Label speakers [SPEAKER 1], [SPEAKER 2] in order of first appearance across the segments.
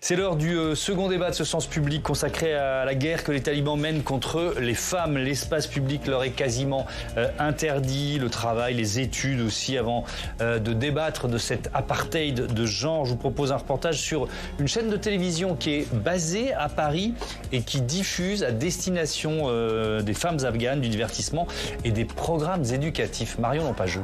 [SPEAKER 1] C'est l'heure du second débat de ce sens public consacré à la guerre que les talibans mènent contre les femmes. L'espace public leur est quasiment interdit, le travail, les études aussi. Avant de débattre de cet apartheid de genre, je vous propose un reportage sur une chaîne de télévision qui est basée à Paris et qui diffuse à destination des femmes afghanes du divertissement et des programmes éducatifs. Marion Lampageux.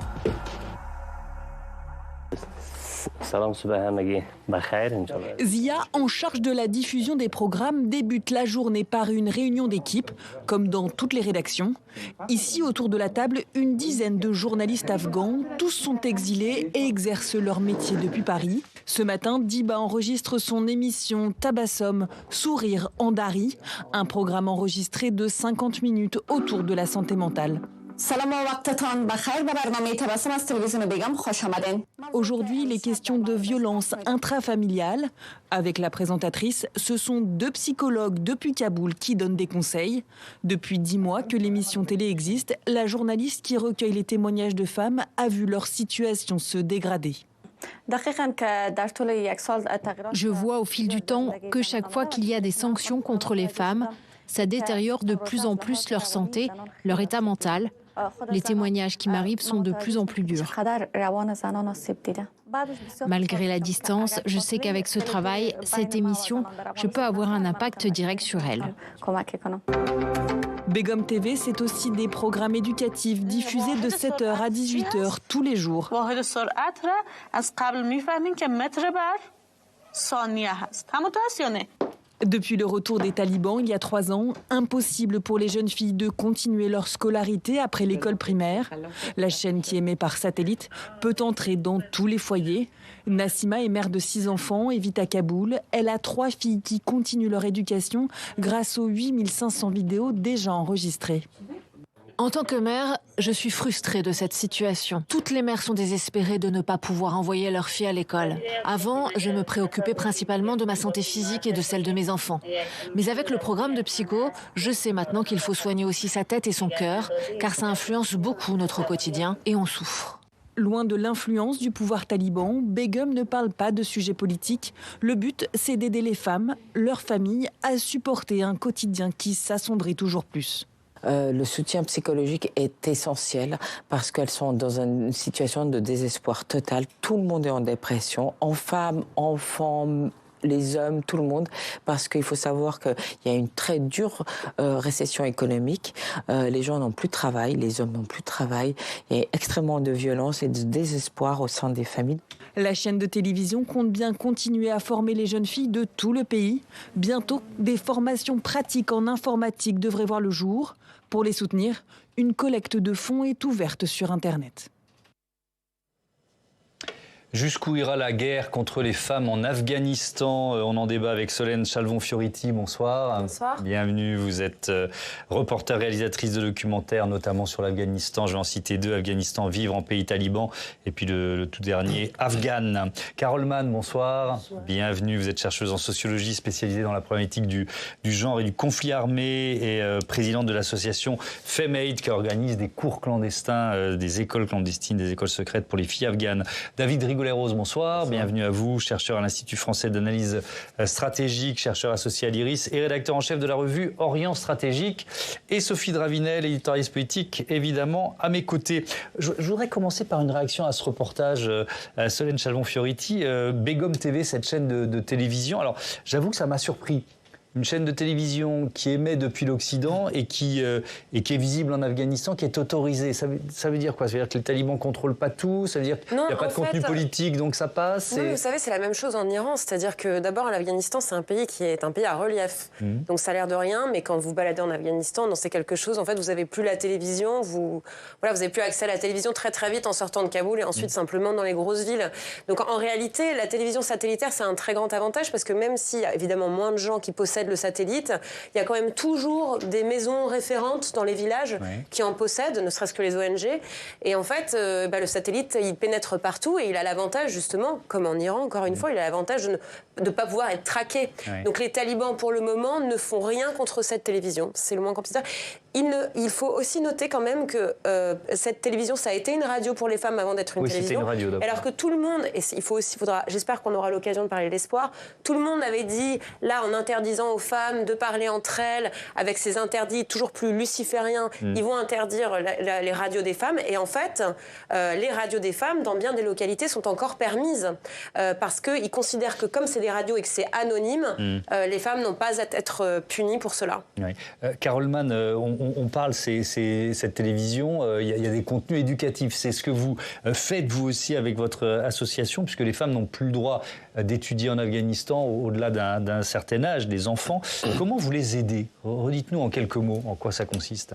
[SPEAKER 2] Zia, en charge de la diffusion des programmes, débute la journée par une réunion d'équipe, comme dans toutes les rédactions. Ici, autour de la table, une dizaine de journalistes afghans. Tous sont exilés et exercent leur métier depuis Paris. Ce matin, Diba enregistre son émission Tabassum, Sourire en Dari, un programme enregistré de 50 minutes autour de la santé mentale. Aujourd'hui, les questions de violence intrafamiliale. Avec la présentatrice, ce sont 2 psychologues depuis Kaboul qui donnent des conseils. Depuis 10 mois que l'émission télé existe, la journaliste qui recueille les témoignages de femmes a vu leur situation se dégrader.
[SPEAKER 3] Je vois au fil du temps que chaque fois qu'il y a des sanctions contre les femmes, ça détériore de plus en plus leur santé, leur état mental. Les témoignages qui m'arrivent sont de plus en plus durs. Malgré la distance, je sais qu'avec ce travail, cette émission, je peux avoir un impact direct sur elles.
[SPEAKER 2] Begum TV, c'est aussi des programmes éducatifs diffusés de 7h à 18h tous les jours. Depuis le retour des talibans il y a 3 ans, impossible pour les jeunes filles de continuer leur scolarité après l'école primaire. La chaîne qui émet par satellite peut entrer dans tous les foyers. Nassima est mère de 6 enfants et vit à Kaboul. Elle a 3 filles qui continuent leur éducation grâce aux 8500 vidéos déjà enregistrées.
[SPEAKER 3] En tant que mère, je suis frustrée de cette situation. Toutes les mères sont désespérées de ne pas pouvoir envoyer leurs filles à l'école. Avant, je me préoccupais principalement de ma santé physique et de celle de mes enfants. Mais avec le programme de psycho, je sais maintenant qu'il faut soigner aussi sa tête et son cœur, car ça influence beaucoup notre quotidien et on souffre.
[SPEAKER 2] Loin de l'influence du pouvoir taliban, Begum ne parle pas de sujets politiques. Le but, c'est d'aider les femmes, leurs familles, à supporter un quotidien qui s'assombrit toujours plus.
[SPEAKER 4] Le soutien psychologique est essentiel parce qu'elles sont dans une situation de désespoir total. Tout le monde est en dépression, en femmes, enfants, les hommes, tout le monde, parce qu'il faut savoir qu'il y a une très dure récession économique. Les gens n'ont plus de travail, les hommes n'ont plus de travail. Il y a extrêmement de violence et de désespoir au sein des familles.
[SPEAKER 2] La chaîne de télévision compte bien continuer à former les jeunes filles de tout le pays. Bientôt, des formations pratiques en informatique devraient voir le jour. Pour les soutenir, une collecte de fonds est ouverte sur Internet.
[SPEAKER 1] Jusqu'où ira la guerre contre les femmes en Afghanistan? On en débat avec Solène Chalvon-Fioriti. Bonsoir.
[SPEAKER 5] Bonsoir.
[SPEAKER 1] Bienvenue. Vous êtes reporter, réalisatrice de documentaires, notamment sur l'Afghanistan. Je vais en citer 2. Afghanistan, vivre en pays taliban. Et puis le tout dernier, Afghan. Carole Mann, bonsoir. Bonsoir. Bienvenue. Vous êtes chercheuse en sociologie spécialisée dans la problématique du genre et du conflit armé et présidente de l'association FemAid qui organise des cours clandestins, des écoles clandestines, des écoles secrètes pour les filles afghanes. David Rigolet-Rose, bonsoir. Bienvenue à vous, chercheur à l'Institut français d'analyse stratégique, chercheur associé à l'IRIS et rédacteur en chef de la revue Orient Stratégique. Et Sophie Dravinel, éditorialiste politique, évidemment, à mes côtés. Je voudrais commencer par une réaction à ce reportage à Solène Chalvon-Fioriti. Begum TV, cette chaîne de télévision. Alors, j'avoue que ça m'a surpris. Une chaîne de télévision qui émet depuis l'Occident et qui est visible en Afghanistan, qui est autorisée. Ça veut dire quoi? Ça veut dire que les talibans ne contrôlent pas tout? Ça veut dire qu'il n'y a pas de contenu politique, donc ça passe?
[SPEAKER 5] Oui, vous savez, c'est la même chose en Iran. C'est-à-dire que d'abord, l'Afghanistan, c'est un pays qui est un pays à relief. Donc ça a l'air de rien, mais quand vous baladez en Afghanistan, c'est quelque chose. En fait, vous n'avez plus la télévision. Vous n'avez plus accès à la télévision très très vite en sortant de Kaboul et ensuite simplement dans les grosses villes. Donc en réalité, la télévision satellitaire, c'est un très grand avantage parce que même s'il y a évidemment moins de gens qui possèdent le satellite, il y a quand même toujours des maisons référentes dans les villages qui en possèdent, ne serait-ce que les ONG. Et en fait, le satellite, il pénètre partout et il a l'avantage, justement, comme en Iran, encore une fois, il a l'avantage de ne pas pouvoir être traqué. Donc les talibans, pour le moment, ne font rien contre cette télévision. C'est le moins qu'on puisse dire. il faut aussi noter quand même que cette télévision, ça a été une radio pour les femmes avant d'être une télévision.
[SPEAKER 1] Une radio,
[SPEAKER 5] alors que tout le monde, et j'espère qu'on aura l'occasion de parler de l'espoir, tout le monde avait dit, là, en interdisant aux femmes de parler entre elles, avec ces interdits toujours plus lucifériens, ils vont interdire les radios des femmes. Et en fait, les radios des femmes, dans bien des localités, sont encore permises. Parce qu'ils considèrent que comme c'est des radios et que c'est anonyme, les femmes n'ont pas à être punies pour cela.
[SPEAKER 1] Oui. Carole Mann, on parle, cette télévision, il y a des contenus éducatifs. C'est ce que vous faites, vous aussi, avec votre association, puisque les femmes n'ont plus le droit d'étudier en Afghanistan au-delà d'un certain âge, des enfants. Comment vous les aidez? Redites-nous en quelques mots en quoi ça consiste.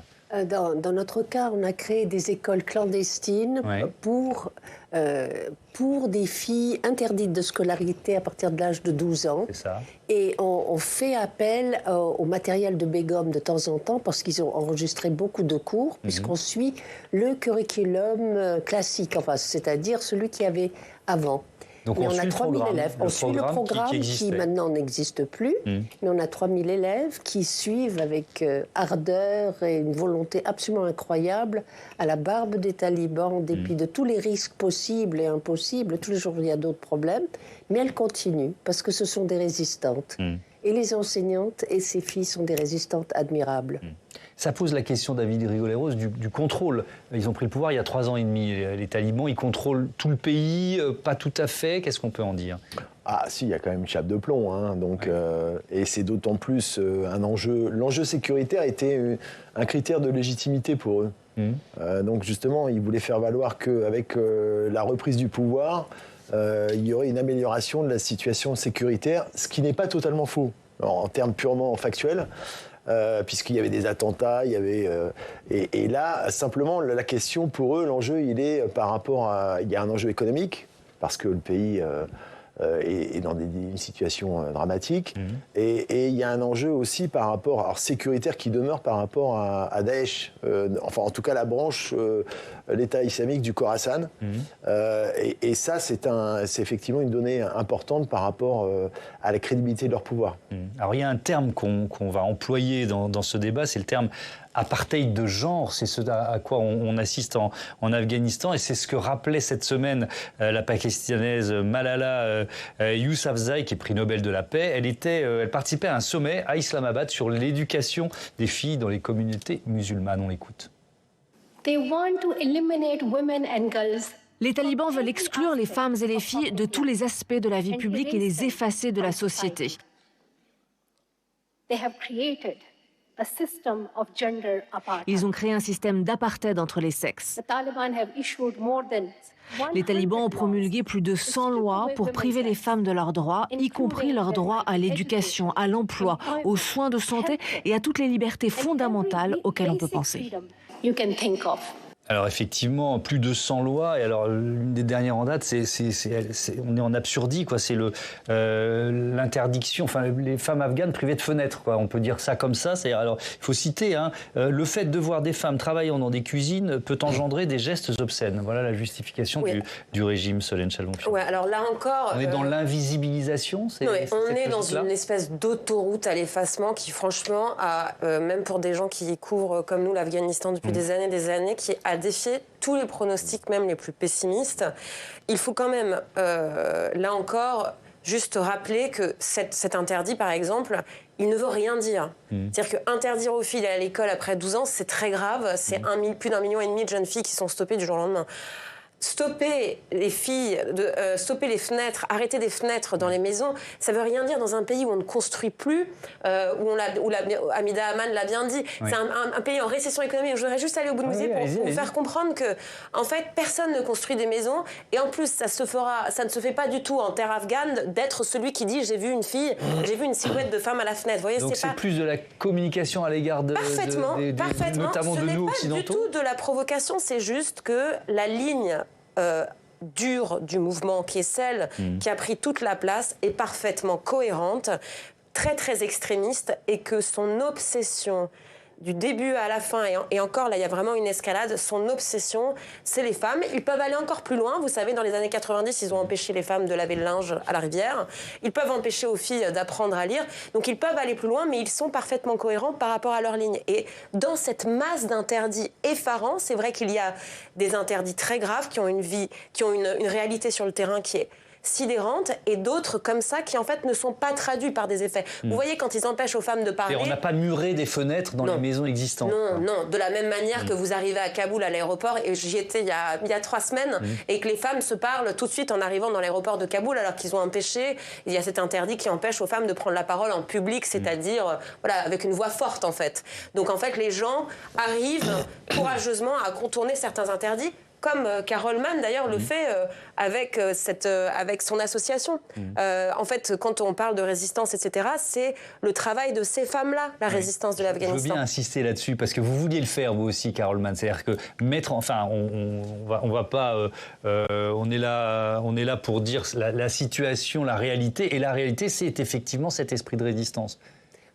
[SPEAKER 6] Dans notre cas, on a créé des écoles clandestines pour des filles interdites de scolarité à partir de l'âge de 12 ans.
[SPEAKER 1] C'est ça.
[SPEAKER 6] Et on fait appel au matériel de Begum de temps en temps parce qu'ils ont enregistré beaucoup de cours, puisqu'on suit le curriculum classique, enfin, c'est-à-dire celui qu'il y avait avant.
[SPEAKER 1] Donc
[SPEAKER 6] mais
[SPEAKER 1] on
[SPEAKER 6] a
[SPEAKER 1] suit
[SPEAKER 6] 3000 élèves. On suit le programme qui maintenant n'existe plus, mais on a 3000 élèves qui suivent avec ardeur et une volonté absolument incroyable à la barbe des talibans, en dépit de tous les risques possibles et impossibles. Tous les jours, il y a d'autres problèmes, mais elles continuent parce que ce sont des résistantes. Et les enseignantes et ces filles sont des résistantes admirables.
[SPEAKER 1] Ça pose la question, David Rigoleros, du contrôle. Ils ont pris le pouvoir il y a 3 ans et demi, les talibans. Ils contrôlent tout le pays, pas tout à fait. Qu'est-ce qu'on peut en dire?
[SPEAKER 7] Ah si, il y a quand même une chape de plomb. Hein, donc, et c'est d'autant plus un enjeu. L'enjeu sécuritaire était un critère de légitimité pour eux. Donc justement, ils voulaient faire valoir qu'avec la reprise du pouvoir, il y aurait une amélioration de la situation sécuritaire, ce qui n'est pas totalement faux, en termes purement factuels. Puisqu'il y avait des attentats, il y avait et là simplement la question pour eux, l'enjeu il est par rapport à, il y a un enjeu économique parce que le pays est dans une situation dramatique et il y a un enjeu aussi par rapport, alors sécuritaire qui demeure par rapport à Daesh, enfin en tout cas la branche l'État islamique du Khorasan et ça c'est effectivement une donnée importante par rapport à la crédibilité de leur pouvoir.
[SPEAKER 1] Alors il y a un terme qu'on va employer dans ce débat, c'est le terme apartheid de genre, c'est ce à quoi on assiste en Afghanistan et c'est ce que rappelait cette semaine la Pakistanaise Malala Yousafzai, qui est prix Nobel de la paix. Elle participait à un sommet à Islamabad sur l'éducation des filles dans les communautés musulmanes. On l'écoute.
[SPEAKER 3] Les talibans veulent exclure les femmes et les filles de tous les aspects de la vie publique et les effacer de la société. Ils ont créé un système d'apartheid entre les sexes. Les talibans ont promulgué plus de 100 lois pour priver les femmes de leurs droits, y compris leur droit à l'éducation, à l'emploi, aux soins de santé et à toutes les libertés fondamentales auxquelles on peut penser.
[SPEAKER 1] Alors effectivement, plus de 100 lois, et alors l'une des dernières en date, on est en absurdie, quoi. C'est l'interdiction, enfin les femmes afghanes privées de fenêtres, quoi. On peut dire ça comme ça. Alors il faut citer, le fait de voir des femmes travaillant dans des cuisines peut engendrer des gestes obscènes. Voilà la justification du régime, Solène Chalvon-Piron.
[SPEAKER 5] Ouais, alors là encore,
[SPEAKER 1] on est dans l'invisibilisation.
[SPEAKER 5] On est dans une espèce d'autoroute à l'effacement qui, franchement, même pour des gens qui couvrent comme nous l'Afghanistan depuis des années, qui a défié tous les pronostics, même les plus pessimistes. Il faut quand même, là encore, juste rappeler que cet interdit, par exemple, il ne veut rien dire. C'est-à-dire qu'interdire aux filles d'aller à l'école après 12 ans, c'est très grave. C'est plus d'1,5 million de jeunes filles qui sont stoppées du jour au lendemain. Stopper les filles, stopper les fenêtres, arrêter des fenêtres dans les maisons, ça ne veut rien dire dans un pays où on ne construit plus, où Hamida Aman l'a bien dit. Oui. C'est un pays en récession économique. Je voudrais juste aller au bout de musée pour vous faire comprendre que, en fait, personne ne construit des maisons. Et en plus, ça ne se fait pas du tout en terre afghane d'être celui qui dit « j'ai vu une fille, j'ai vu une silhouette de femme à la fenêtre ». Vous voyez,
[SPEAKER 1] donc c'est plus de la communication à l'égard
[SPEAKER 5] parfaitement.
[SPEAKER 1] Notamment de nous occidentaux.
[SPEAKER 5] Ce n'est pas du tout de la provocation, c'est juste que la ligne dure du mouvement, qui est celle qui a pris toute la place, est parfaitement cohérente, très très extrémiste, et que son obsession du début à la fin, et encore là il y a vraiment une escalade, son obsession c'est les femmes. Ils peuvent aller encore plus loin, vous savez dans les années 90 ils ont empêché les femmes de laver le linge à la rivière, ils peuvent empêcher aux filles d'apprendre à lire, donc ils peuvent aller plus loin mais ils sont parfaitement cohérents par rapport à leur ligne. Et dans cette masse d'interdits effarants, c'est vrai qu'il y a des interdits très graves qui ont une vie, qui ont une réalité sur le terrain qui est sidérantes, et d'autres comme ça qui en fait ne sont pas traduits par des effets. Vous voyez quand ils empêchent aux femmes de parler...
[SPEAKER 1] Et on n'a pas muré des fenêtres dans les maisons existantes.
[SPEAKER 5] Non, de la même manière que vous arrivez à Kaboul à l'aéroport, et j'y étais il y a 3 semaines, et que les femmes se parlent tout de suite en arrivant dans l'aéroport de Kaboul, alors qu'ils ont empêché, il y a cet interdit qui empêche aux femmes de prendre la parole en public, c'est-à-dire voilà, avec une voix forte en fait. Donc en fait les gens arrivent courageusement à contourner certains interdits, comme Carole Mann d'ailleurs le fait avec son association. En fait, quand on parle de résistance, etc., c'est le travail de ces femmes-là, la résistance de l'Afghanistan.
[SPEAKER 1] Je veux bien insister là-dessus, parce que vous vouliez le faire, vous aussi, Carole Mann. C'est-à-dire que on va pas... on est là pour dire la situation, la réalité. Et la réalité, c'est effectivement cet esprit de résistance.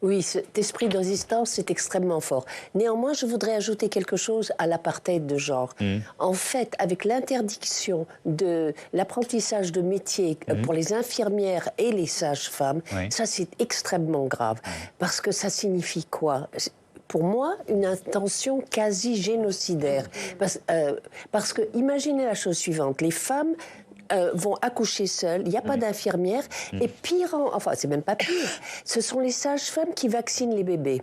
[SPEAKER 6] Oui, cet esprit de résistance, c'est extrêmement fort. Néanmoins, je voudrais ajouter quelque chose à l'apartheid de genre. En fait, avec l'interdiction de l'apprentissage de métiers pour les infirmières et les sages-femmes, ça c'est extrêmement grave. Parce que ça signifie quoi ? Pour moi, une intention quasi génocidaire. Parce que, imaginez la chose suivante, les femmes vont accoucher seules, il n'y a pas d'infirmière, et pire, enfin c'est même pas pire, ce sont les sages-femmes qui vaccinent les bébés.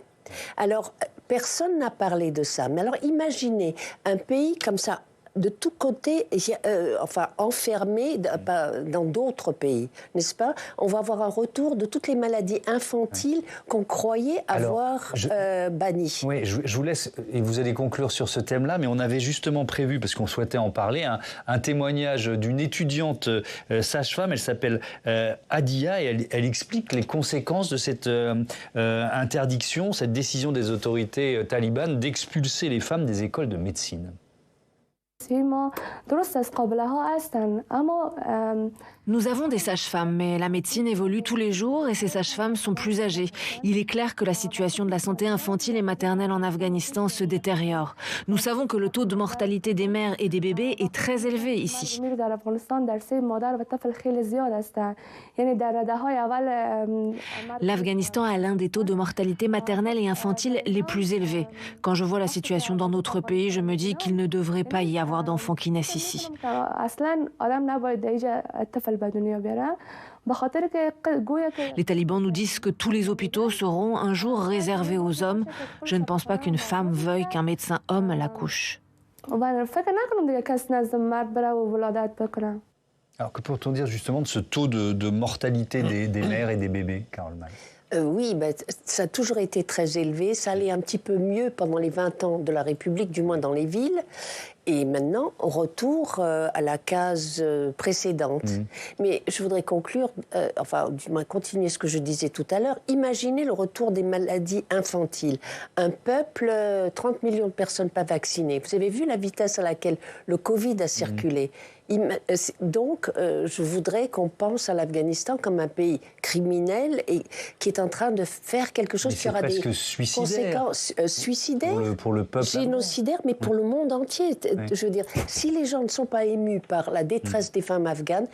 [SPEAKER 6] Alors, personne n'a parlé de ça, mais alors imaginez un pays comme ça, de tous côtés, enfin enfermé dans d'autres pays, n'est-ce pas ? On va avoir un retour de toutes les maladies infantiles qu'on croyait avoir bannies.
[SPEAKER 1] Oui, je vous laisse, et vous allez conclure sur ce thème-là, mais on avait justement prévu, parce qu'on souhaitait en parler, un témoignage d'une étudiante sage-femme, elle s'appelle Adia, et elle explique les conséquences de cette interdiction, cette décision des autorités talibanes d'expulser les femmes des écoles de médecine.
[SPEAKER 3] Nous avons des sages-femmes, mais la médecine évolue tous les jours et ces sages-femmes sont plus âgées. Il est clair que la situation de la santé infantile et maternelle en Afghanistan se détériore. Nous savons que le taux de mortalité des mères et des bébés est très élevé ici. L'Afghanistan a l'un des taux de mortalité maternelle et infantile les plus élevés. Quand je vois la situation dans notre pays, je me dis qu'il ne devrait pas y avoir d'enfants qui naissent ici. Les talibans nous disent que tous les hôpitaux seront un jour réservés aux hommes. Je ne pense pas qu'une femme veuille qu'un médecin homme l'accouche.
[SPEAKER 1] Alors que peut-on dire justement de ce taux de mortalité des mères et des bébés, Carole Mann ?
[SPEAKER 6] Oui, ça a toujours été très élevé. Ça allait un petit peu mieux pendant les 20 ans de la République, du moins dans les villes. Et maintenant, on retourne à la case précédente. Mais je voudrais conclure, enfin, du moins continuer ce que je disais tout à l'heure. Imaginez le retour des maladies infantiles. Un peuple, 30 millions de personnes pas vaccinées. Vous avez vu la vitesse à laquelle le Covid a circulé. Donc, je voudrais qu'on pense à l'Afghanistan comme un pays criminel et qui est en train de faire quelque chose qui aura des conséquences suicidaires,
[SPEAKER 1] pour le peuple
[SPEAKER 6] génocidaires, mais pour le monde entier. Je veux dire, si les gens ne sont pas émus par la détresse des femmes afghanes,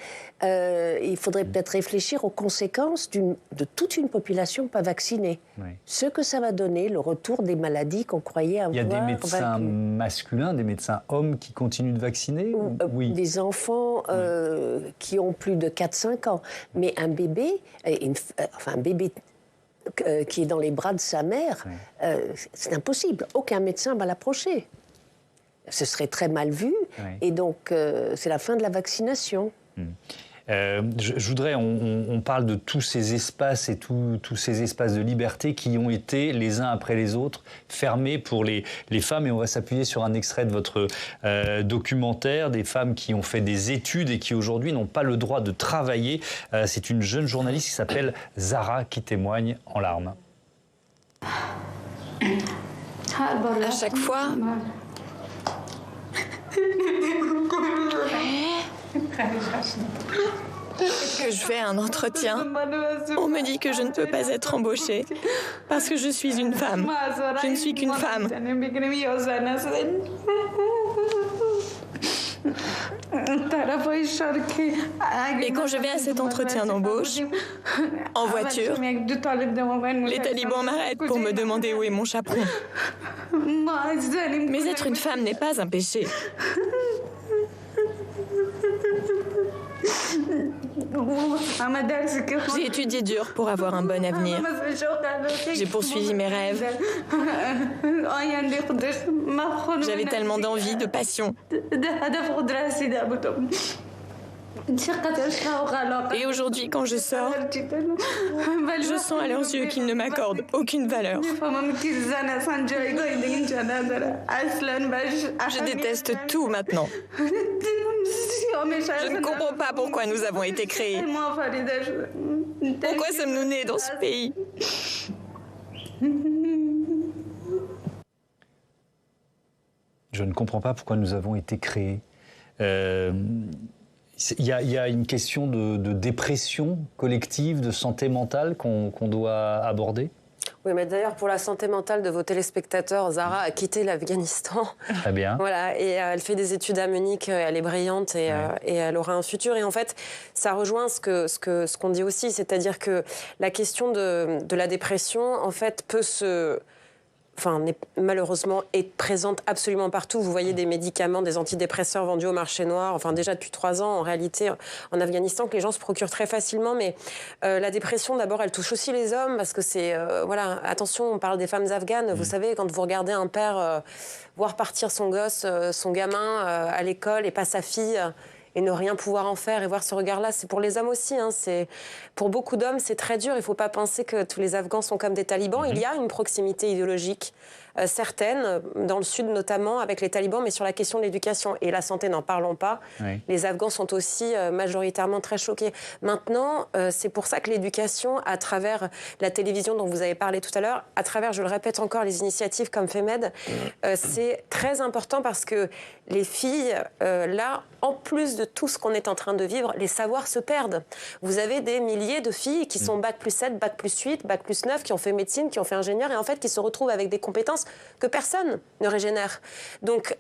[SPEAKER 6] il faudrait peut-être réfléchir aux conséquences de toute une population pas vaccinée. Ce que ça va donner, le retour des maladies qu'on croyait avoir.
[SPEAKER 1] Il y a des médecins masculins, des médecins hommes qui continuent de vacciner
[SPEAKER 6] oui. Des enfants qui ont plus de 4-5 ans. Mais un bébé, un bébé qui est dans les bras de sa mère, c'est impossible. Aucun médecin va l'approcher. Ce serait très mal vu. Et donc, c'est la fin de la vaccination.
[SPEAKER 1] Je voudrais, on parle de tous ces espaces et tous ces espaces de liberté qui ont été, les uns après les autres, fermés pour les femmes. Et on va s'appuyer sur un extrait de votre documentaire, des femmes qui ont fait des études et qui aujourd'hui n'ont pas le droit de travailler. C'est une jeune journaliste qui s'appelle Zara qui témoigne en larmes.
[SPEAKER 8] À chaque fois... que je fais un entretien, on me dit que je ne peux pas être embauchée parce que je suis une femme. Je ne suis qu'une femme. Et quand je vais à cet entretien d'embauche, en voiture, les talibans m'arrêtent pour me demander où est mon chaperon. Mais être une femme n'est pas un péché. J'ai étudié dur pour avoir un bon avenir. J'ai poursuivi mes rêves. J'avais tellement d'envie, de passion. Et aujourd'hui, quand je sors, je sens à leurs yeux qu'ils ne m'accordent aucune valeur. Je déteste tout maintenant. Je ne comprends pas pourquoi nous avons été créés. Pourquoi sommes-nous nés dans ce pays ?
[SPEAKER 1] Je ne comprends pas pourquoi nous avons été créés. Il y a une question de dépression collective, de santé mentale qu'on doit aborder.
[SPEAKER 5] Oui, mais d'ailleurs, pour la santé mentale de vos téléspectateurs, Zahra a quitté l'Afghanistan.
[SPEAKER 1] Très bien.
[SPEAKER 5] Voilà, et elle fait des études à Munich, elle est brillante et elle aura un futur. Et en fait, ça rejoint ce qu'on dit aussi, c'est-à-dire que la question de la dépression, en fait, malheureusement, est présente absolument partout. Vous voyez des médicaments, des antidépresseurs vendus au marché noir, déjà depuis 3 ans, en réalité, en Afghanistan, que les gens se procurent très facilement. Mais la dépression, d'abord, elle touche aussi les hommes, parce que c'est... attention, on parle des femmes afghanes. Vous savez, quand vous regardez un père voir partir son gosse, son gamin à l'école et pas sa fille... et ne rien pouvoir en faire et voir ce regard-là, c'est pour les hommes aussi. Pour beaucoup d'hommes, c'est très dur. Il ne faut pas penser que tous les Afghans sont comme des talibans. Il y a une proximité idéologique certaine, dans le sud notamment, avec les talibans, mais sur la question de l'éducation et la santé, n'en parlons pas. Oui. Les Afghans sont aussi majoritairement très choqués. Maintenant, c'est pour ça que l'éducation, à travers la télévision dont vous avez parlé tout à l'heure, à travers, je le répète encore, les initiatives comme FEMED, c'est très important parce que les filles, là, en plus de tout ce qu'on est en train de vivre, les savoirs se perdent. Vous avez des milliers de filles qui sont bac plus 7, bac plus 8, bac plus 9, qui ont fait médecine, qui ont fait ingénieur, et en fait qui se retrouvent avec des compétences que personne ne régénère. Donc,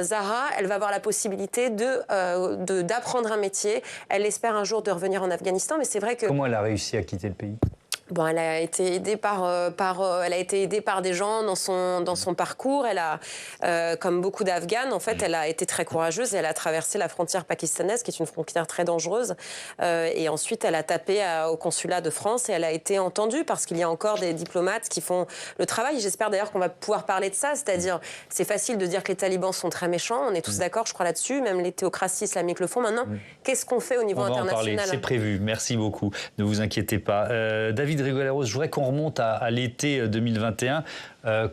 [SPEAKER 5] Zahra, elle va avoir la possibilité d'apprendre un métier. Elle espère un jour de revenir en Afghanistan, mais c'est vrai que...
[SPEAKER 1] Comment elle a réussi à quitter le pays ?
[SPEAKER 5] Elle a été aidée elle a été aidée par des gens dans son parcours. Elle a, comme beaucoup d'Afghanes, en fait, elle a été très courageuse et elle a traversé la frontière pakistanaise, qui est une frontière très dangereuse. Et ensuite, elle a tapé au consulat de France et elle a été entendue parce qu'il y a encore des diplomates qui font le travail. J'espère d'ailleurs qu'on va pouvoir parler de ça. C'est-à-dire, c'est facile de dire que les talibans sont très méchants. On est tous d'accord, je crois, là-dessus. Même les théocraties islamiques le font. Maintenant, qu'est-ce qu'on fait au niveau international ?
[SPEAKER 1] On va en parler, c'est prévu. Merci beaucoup. Ne vous inquiétez pas. David Rigolaros, je voudrais qu'on remonte à l'été 2021,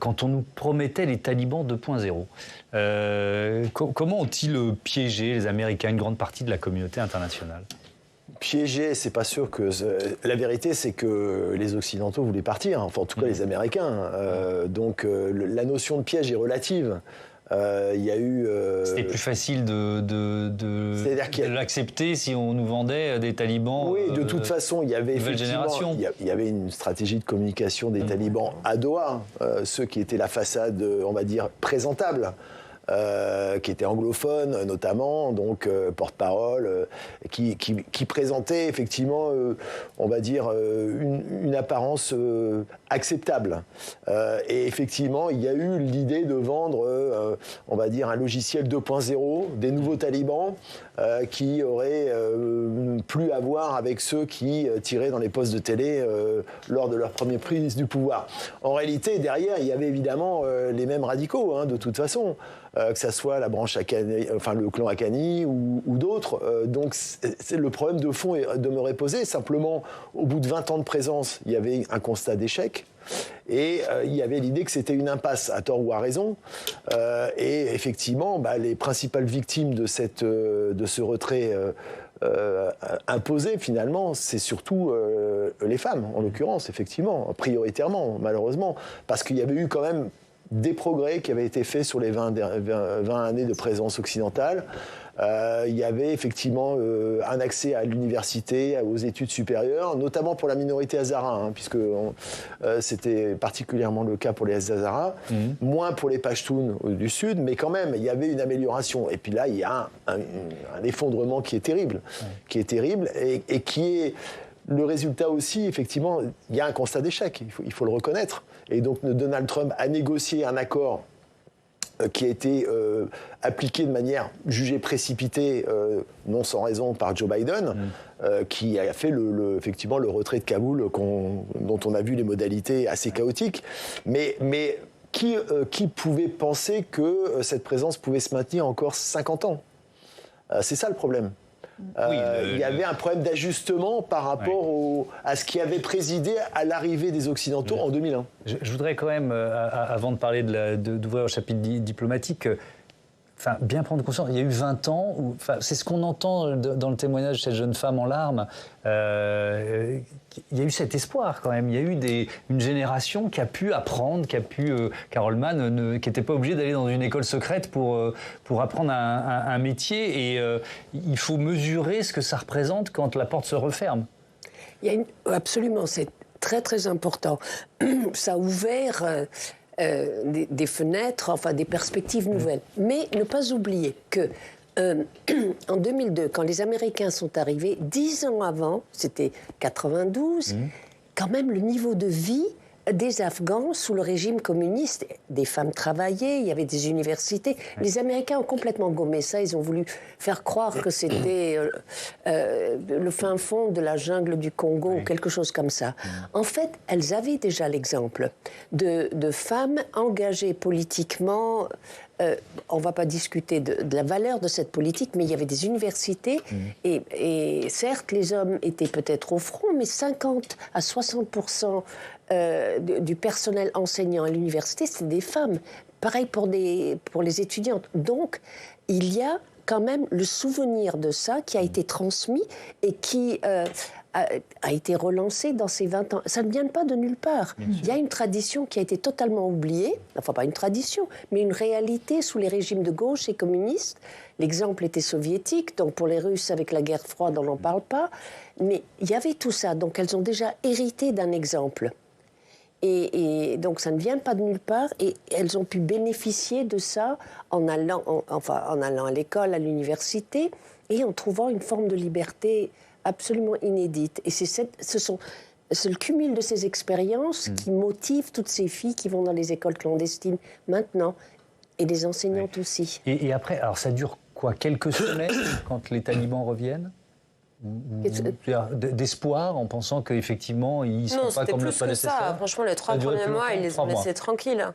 [SPEAKER 1] quand on nous promettait les talibans 2.0. Comment ont-ils piégé les Américains, une grande partie de la communauté internationale ?
[SPEAKER 7] Piégé, c'est pas sûr que... La vérité, c'est que les Occidentaux voulaient partir, enfin en tout cas les Américains. Donc la notion de piège est relative. Il y a eu...
[SPEAKER 1] C'était plus facile de l'accepter si on nous vendait des talibans.
[SPEAKER 7] Oui, de toute façon, il y avait effectivement... Il y avait une stratégie de communication des talibans à Doha, ceux qui étaient la façade, on va dire, présentable. Qui était anglophone notamment, donc porte-parole, qui présentait effectivement, on va dire, une apparence acceptable. Et effectivement, il y a eu l'idée de vendre, on va dire, un logiciel 2.0, des nouveaux talibans, qui auraient plus à voir avec ceux qui tiraient dans les postes de télé lors de leur première prise du pouvoir. En réalité, derrière, il y avait évidemment les mêmes radicaux, de toute façon. Que ça soit la branche Haqqani, enfin le clan Haqqani ou d'autres. Donc le problème de fond demeurait posé. Simplement, au bout de 20 ans de présence, il y avait un constat d'échec. Et il y avait l'idée que c'était une impasse, à tort ou à raison. Et effectivement, les principales victimes de ce retrait imposé, finalement, c'est surtout les femmes, en l'occurrence, effectivement, prioritairement, malheureusement. Parce qu'il y avait eu quand même des progrès qui avaient été faits sur les 20 années de présence occidentale. Il y avait effectivement un accès à l'université, aux études supérieures, notamment pour la minorité hazara, puisque c'était particulièrement le cas pour les Hazaras, moins pour les Pashtuns du sud, mais quand même, il y avait une amélioration. Et puis là, il y a un effondrement qui est terrible, et qui est le résultat aussi, effectivement, il y a un constat d'échec, il faut le reconnaître. Et donc Donald Trump a négocié un accord qui a été appliqué de manière jugée précipitée, non sans raison, par Joe Biden, qui a fait effectivement le retrait de Kaboul, dont on a vu les modalités assez chaotiques. Mais qui pouvait penser que cette présence pouvait se maintenir encore 50 ans ? C'est ça le problème. Il y avait un problème d'ajustement par rapport à ce qui avait présidé à l'arrivée des Occidentaux en 2001.
[SPEAKER 1] Je voudrais quand même, avant de parler d'ouvrir le chapitre diplomatique, bien prendre conscience. Il y a eu 20 ans, c'est ce qu'on entend dans le témoignage de cette jeune femme en larmes. Il y a eu cet espoir quand même. Il y a eu une génération qui a pu apprendre, Carole Mann, qui n'était pas obligée d'aller dans une école secrète pour apprendre un métier. Et il faut mesurer ce que ça représente quand la porte se referme.
[SPEAKER 6] Absolument, c'est très très important. Ça a ouvert des fenêtres, des perspectives nouvelles. Mais ne pas oublier que en 2002, quand les Américains sont arrivés, 10 ans avant, c'était 92, quand même le niveau de vie des Afghans sous le régime communiste, des femmes travaillaient, il y avait des universités. Les Américains ont complètement gommé ça, ils ont voulu faire croire que c'était le fin fond de la jungle du Congo ou quelque chose comme ça. En fait, elles avaient déjà l'exemple de femmes engagées politiquement. On ne va pas discuter de la valeur de cette politique, mais il y avait des universités et certes, les hommes étaient peut-être au front, mais 50 à 60% du personnel enseignant à l'université, c'est des femmes. Pareil pour les étudiantes. Donc, il y a quand même le souvenir de ça qui a été transmis et qui a été relancé dans ces 20 ans. Ça ne vient pas de nulle part. Il y a une tradition qui a été totalement oubliée, enfin pas une tradition, mais une réalité sous les régimes de gauche et communistes. L'exemple était soviétique, donc pour les Russes, avec la guerre froide, on n'en parle pas. Mais il y avait tout ça, donc elles ont déjà hérité d'un exemple. Et donc ça ne vient pas de nulle part, et elles ont pu bénéficier de ça en allant à l'école, à l'université, et en trouvant une forme de liberté absolument inédite. Et c'est le cumul de ces expériences qui motive toutes ces filles qui vont dans les écoles clandestines maintenant, et les enseignantes aussi.
[SPEAKER 1] Et après, alors ça dure quoi, quelques semaines quand les talibans reviennent ? D'espoir en pensant qu'effectivement ils ne sont pas comme le prédécesseur.
[SPEAKER 5] Ça. Franchement, les 3 premiers mois, ils les ont laissés tranquilles.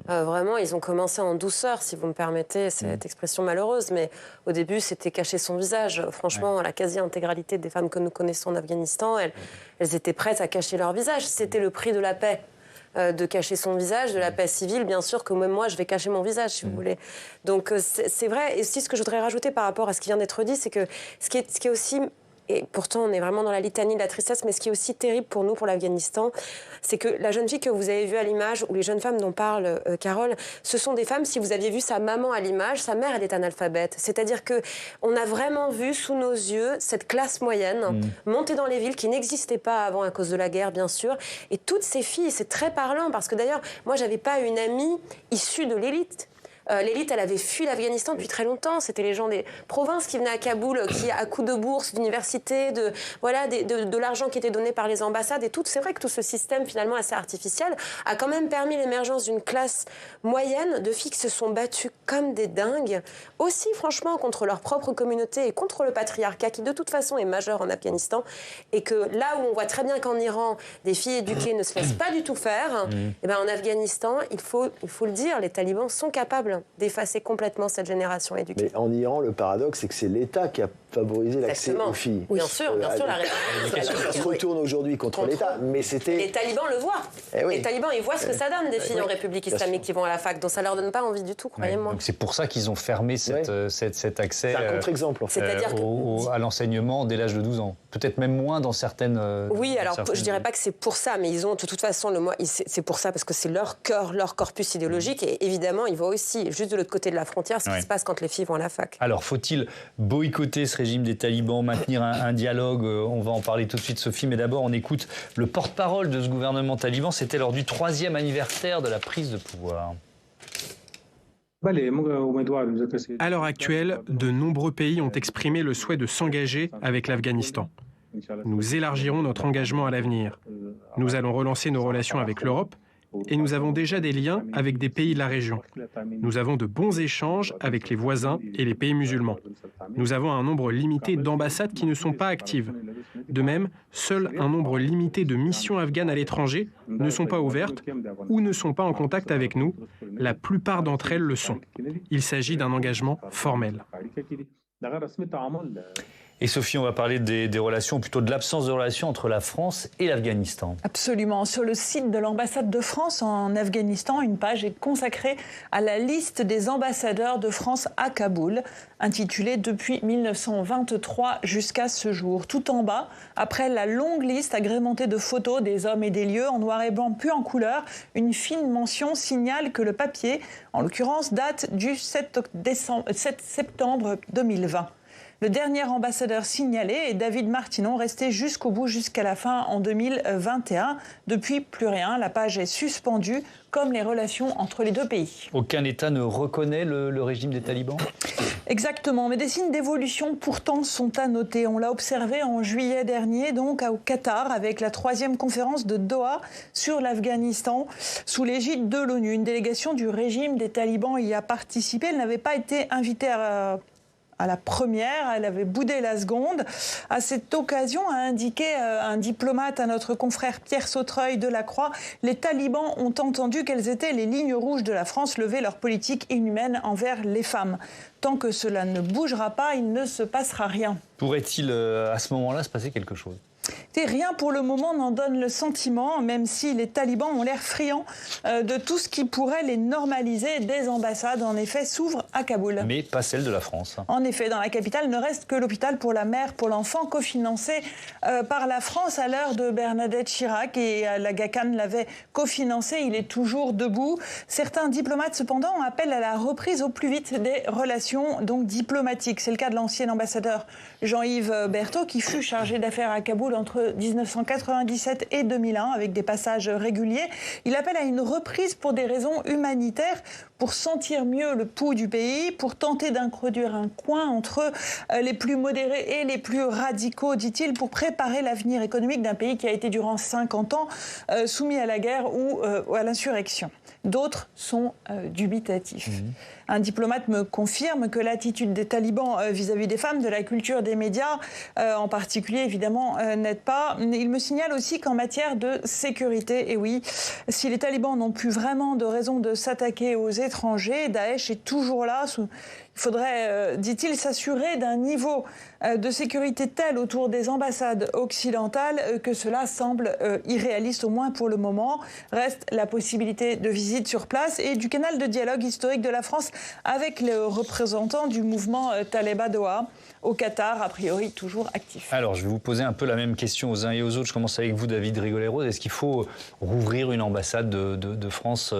[SPEAKER 5] Vraiment, ils ont commencé en douceur, si vous me permettez cette expression malheureuse. Mais au début, c'était cacher son visage. Franchement, la quasi-intégralité des femmes que nous connaissons en Afghanistan, elles étaient prêtes à cacher leur visage. C'était le prix de la paix. De cacher son visage, de la paix civile, bien sûr que même moi, je vais cacher mon visage, si vous voulez. Donc, c'est vrai. Et aussi, ce que je voudrais rajouter par rapport à ce qui vient d'être dit, c'est que ce qui est aussi... Et pourtant, on est vraiment dans la litanie de la tristesse, mais ce qui est aussi terrible pour nous, pour l'Afghanistan, c'est que la jeune fille que vous avez vue à l'image, ou les jeunes femmes dont parle Carole, ce sont des femmes, si vous aviez vu sa maman à l'image, sa mère, elle est analphabète. C'est-à-dire qu'on a vraiment vu sous nos yeux cette classe moyenne monter dans les villes qui n'existaient pas avant à cause de la guerre, bien sûr. Et toutes ces filles, c'est très parlant, parce que d'ailleurs, moi, j'avais pas une amie issue de l'élite. L'élite, elle avait fui l'Afghanistan depuis très longtemps. C'était les gens des provinces qui venaient à Kaboul, qui, à coups de bourse, d'université, de l'argent qui était donné par les ambassades et tout. C'est vrai que tout ce système, finalement, assez artificiel, a quand même permis l'émergence d'une classe moyenne de filles qui se sont battues comme des dingues, aussi, franchement, contre leur propre communauté et contre le patriarcat, qui, de toute façon, est majeur en Afghanistan. Et que là où on voit très bien qu'en Iran, des filles éduquées ne se laissent pas du tout faire, et ben en Afghanistan, il faut le dire, les talibans sont capables impossible d'effacer complètement cette génération éduquée.
[SPEAKER 7] Mais en Iran, le paradoxe, c'est que c'est l'État qui a favorisé l'accès aux filles.
[SPEAKER 5] Bien sûr, la
[SPEAKER 7] ça se retourne aujourd'hui contre l'État, mais c'était...
[SPEAKER 5] Les talibans le voient. Les talibans, ils voient ce que ça donne des filles en République islamique qui vont à la fac, donc ça leur donne pas envie du tout, croyez-moi.
[SPEAKER 1] Donc c'est pour ça qu'ils ont fermé cet accès
[SPEAKER 7] c'est un contre-exemple, en fait.
[SPEAKER 1] à l'enseignement dès l'âge de 12 ans. Peut-être même moins dans certaines...
[SPEAKER 5] Oui, alors je dirais pas que c'est pour ça, mais ils ont de toute façon, c'est pour ça, parce que c'est leur cœur, leur corpus idéologique, et évidemment, ils voient aussi, juste de l'autre côté de la frontière, ce qui se passe quand les filles vont à la fac.
[SPEAKER 1] Alors, faut-il boycotter ce régime des talibans, maintenir un dialogue? On va en parler tout de suite, Sophie, mais d'abord, on écoute le porte-parole de ce gouvernement taliban. C'était lors du 3e anniversaire de la prise de pouvoir.
[SPEAKER 9] À l'heure actuelle, de nombreux pays ont exprimé le souhait de s'engager avec l'Afghanistan. Nous élargirons notre engagement à l'avenir. Nous allons relancer nos relations avec l'Europe et nous avons déjà des liens avec des pays de la région. Nous avons de bons échanges avec les voisins et les pays musulmans. Nous avons un nombre limité d'ambassades qui ne sont pas actives. De même, seul un nombre limité de missions afghanes à l'étranger ne sont pas ouvertes ou ne sont pas en contact avec nous. La plupart d'entre elles le sont. Il s'agit d'un engagement formel.
[SPEAKER 1] Et Sophie, on va parler des relations, plutôt de l'absence de relations entre la France et l'Afghanistan.
[SPEAKER 2] Absolument. Sur le site de l'ambassade de France en Afghanistan, une page est consacrée à la liste des ambassadeurs de France à Kaboul, intitulée « Depuis 1923 jusqu'à ce jour ». Tout en bas, après la longue liste agrémentée de photos des hommes et des lieux en noir et blanc puis en couleur, une fine mention signale que le papier, en l'occurrence, date du 7 septembre 2020. Le dernier ambassadeur signalé est David Martinon, resté jusqu'au bout, jusqu'à la fin en 2021. Depuis, plus rien. La page est suspendue, comme les relations entre les deux pays.
[SPEAKER 1] Aucun État ne reconnaît le régime des talibans ?
[SPEAKER 2] Exactement, mais des signes d'évolution pourtant sont à noter. On l'a observé en juillet dernier, donc au Qatar, avec la 3e conférence de Doha sur l'Afghanistan, sous l'égide de l'ONU. Une délégation du régime des talibans y a participé. Elle n'avait pas été invitée à la première, elle avait boudé la seconde. À cette occasion, a indiqué un diplomate à notre confrère Pierre Sautreuil de la Croix, les talibans ont entendu quelles étaient les lignes rouges de la France, lever leur politique inhumaine envers les femmes. Tant que cela ne bougera pas, il ne se passera rien.
[SPEAKER 1] Pourrait-il à ce moment-là se passer quelque chose ?
[SPEAKER 2] Et rien pour le moment n'en donne le sentiment, même si les talibans ont l'air friands de tout ce qui pourrait les normaliser. Des ambassades, en effet, s'ouvrent à Kaboul.
[SPEAKER 1] Mais pas celle de la France.
[SPEAKER 2] En effet, dans la capitale, ne reste que l'hôpital pour la mère, pour l'enfant, cofinancé par la France à l'heure de Bernadette Chirac. Et la GACAN l'avait cofinancé, il est toujours debout. Certains diplomates, cependant, appellent à la reprise au plus vite des relations donc diplomatiques. C'est le cas de l'ancien ambassadeur Jean-Yves Berthaud, qui fut chargé d'affaires à Kaboul entre 1997 et 2001, avec des passages réguliers. Il appelle à une reprise pour des raisons humanitaires, pour sentir mieux le pouls du pays, pour tenter d'introduire un coin entre les plus modérés et les plus radicaux, dit-il, pour préparer l'avenir économique d'un pays qui a été durant 50 ans soumis à la guerre ou à l'insurrection. D'autres sont dubitatifs. Un diplomate me confirme que l'attitude des talibans vis-à-vis des femmes, de la culture, des médias, en particulier, évidemment, n'aide pas. Il me signale aussi qu'en matière de sécurité, et oui, si les talibans n'ont plus vraiment de raison de s'attaquer aux étrangers, Daesh est toujours là. Il faudrait, dit-il, s'assurer d'un niveau de sécurité tel autour des ambassades occidentales que cela semble irréaliste, au moins pour le moment. Reste la possibilité de visite sur place et du canal de dialogue historique de la France avec les représentants du mouvement Taleba Doha au Qatar, a priori toujours actif.
[SPEAKER 1] Alors, je vais vous poser un peu la même question aux uns et aux autres. Je commence avec vous, David Rigoleros. Est-ce qu'il faut rouvrir une ambassade de France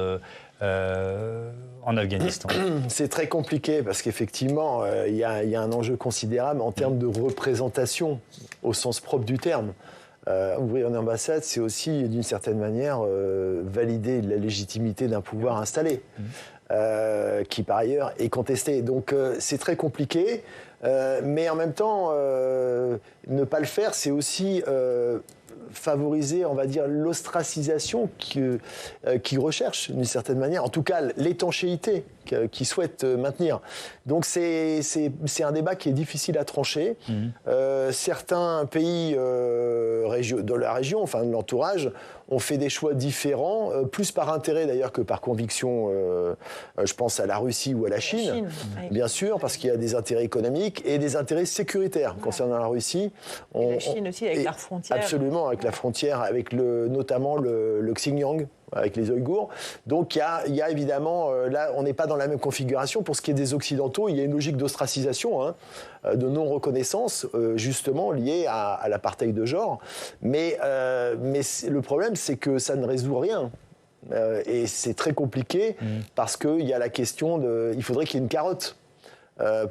[SPEAKER 1] en Afghanistan?
[SPEAKER 7] C'est très compliqué parce qu'effectivement, il y a un enjeu considérable en termes de représentation au sens propre du terme. Ouvrir une ambassade, c'est aussi, d'une certaine manière, valider la légitimité d'un pouvoir installé, qui par ailleurs est contesté. Donc c'est très compliqué. Mais en même temps, ne pas le faire, c'est aussi favoriser, on va dire, l'ostracisation qu'ils recherchent d'une certaine manière, en tout cas l'étanchéité qu'ils souhaitent maintenir. Donc c'est un débat qui est difficile à trancher. Certains pays de la région, enfin de l'entourage, ont fait des choix différents, plus par intérêt d'ailleurs que par conviction. Je pense à la Russie ou à la Chine, bien sûr, parce qu'il y a des intérêts économiques et des intérêts sécuritaires concernant la Russie.
[SPEAKER 10] Et la Chine aussi, avec la frontière.
[SPEAKER 7] Absolument, avec la frontière, avec notamment le Xinjiang, avec les Ouïghours. Donc il y a évidemment, là on n'est pas dans la même configuration. Pour ce qui est des Occidentaux, il y a une logique d'ostracisation, de non-reconnaissance, justement liée à l'apartheid de genre. Mais le problème, c'est que ça ne résout rien. Et c'est très compliqué parce qu'il y a la question il faudrait qu'il y ait une carotte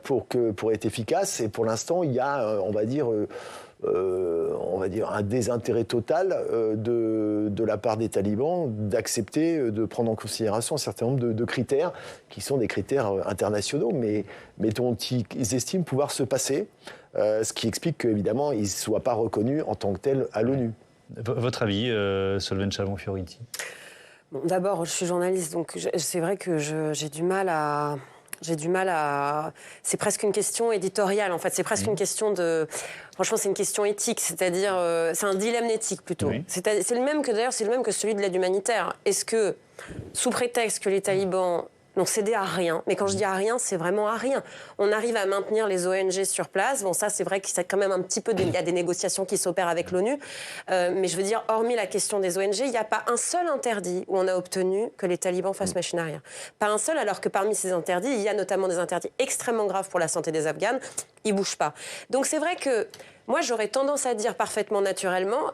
[SPEAKER 7] pour être efficace. Et pour l'instant, il y a, on va dire un désintérêt total de la part des talibans d'accepter de prendre en considération un certain nombre de critères qui sont des critères internationaux, mais dont ils estiment pouvoir se passer, ce qui explique qu'évidemment ils ne soient pas reconnus en tant que tels à l'ONU.
[SPEAKER 1] Votre avis, Solveig Chalmont-Fioriti?
[SPEAKER 5] Bon, d'abord, je suis journaliste, donc c'est vrai que j'ai du mal à... C'est presque une question éditoriale, en fait. C'est presque une question de... Franchement, c'est une question éthique, c'est-à-dire... c'est un dilemme éthique, plutôt. Oui. C'est le même que celui de l'aide humanitaire. Est-ce que, sous prétexte que les talibans n'ont cédé à rien, mais quand je dis à rien, c'est vraiment à rien. On arrive à maintenir les ONG sur place. Bon, ça, c'est vrai qu'il y a quand même un petit peu... Il y a des négociations qui s'opèrent avec l'ONU. Mais je veux dire, hormis la question des ONG, il n'y a pas un seul interdit où on a obtenu que les talibans fassent machine arrière. Pas un seul, alors que parmi ces interdits, il y a notamment des interdits extrêmement graves pour la santé des Afghans. Ils ne bougent pas. Donc c'est vrai que moi, j'aurais tendance à dire parfaitement naturellement...